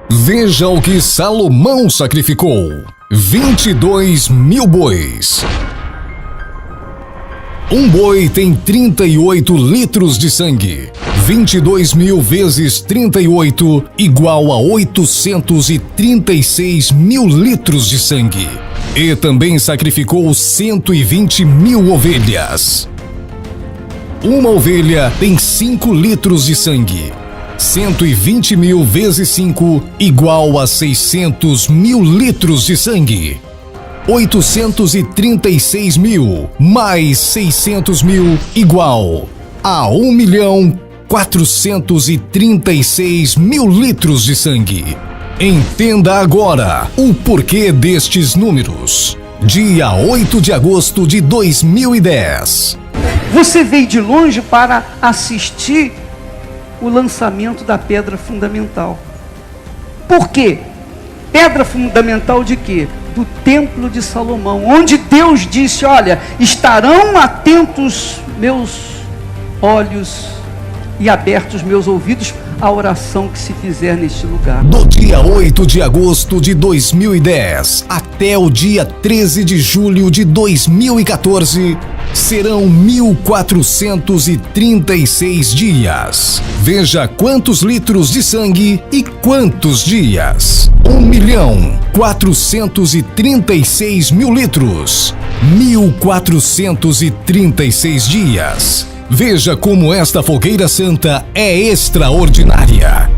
Veja o que Salomão sacrificou: 22.000 bois. Um boi tem 38 litros de sangue. 22.000 vezes 38 igual a 836.000 litros de sangue. E também sacrificou 120.000 ovelhas. Uma ovelha tem 5 litros de sangue. 120.000 vezes 5 igual a 600.000 litros de sangue. 836.000 mais 600.000 igual a 1.436.000 litros de sangue. Entenda agora o porquê destes números. Dia 8 de agosto de 2010. Você veio de longe para assistir o lançamento da pedra fundamental. Por quê? Pedra fundamental de quê? Do Templo de Salomão, onde Deus disse: olha, estarão atentos meus olhos e abertos meus ouvidos à oração que se fizer neste lugar. Do dia 8 de agosto de 2010 até o dia 13 de julho de 2014, serão 1.436 dias. Veja quantos litros de sangue e quantos dias. 1.436.000 litros. 1.436 dias. Veja como esta fogueira santa é extraordinária.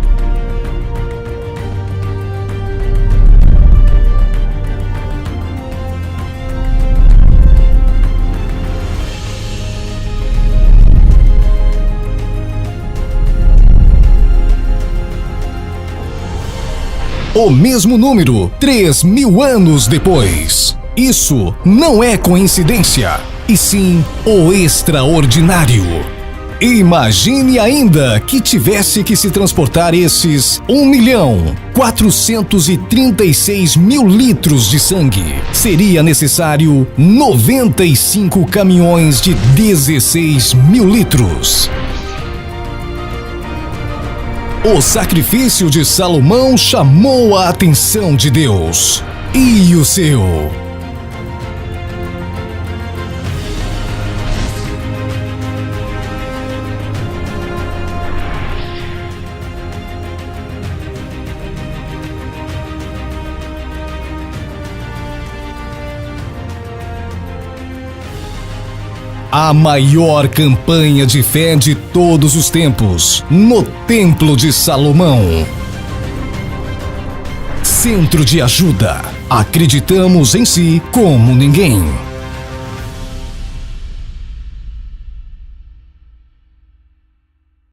O mesmo número, 3.000 anos depois. Isso não é coincidência, e sim o extraordinário. Imagine ainda que tivesse que se transportar esses 1.436.000 litros de sangue. Seria necessário 95 caminhões de 16.000 litros. O sacrifício de Salomão chamou a atenção de Deus. E o seu? A maior campanha de fé de todos os tempos, no Templo de Salomão. Centro de ajuda. Acreditamos em si como ninguém.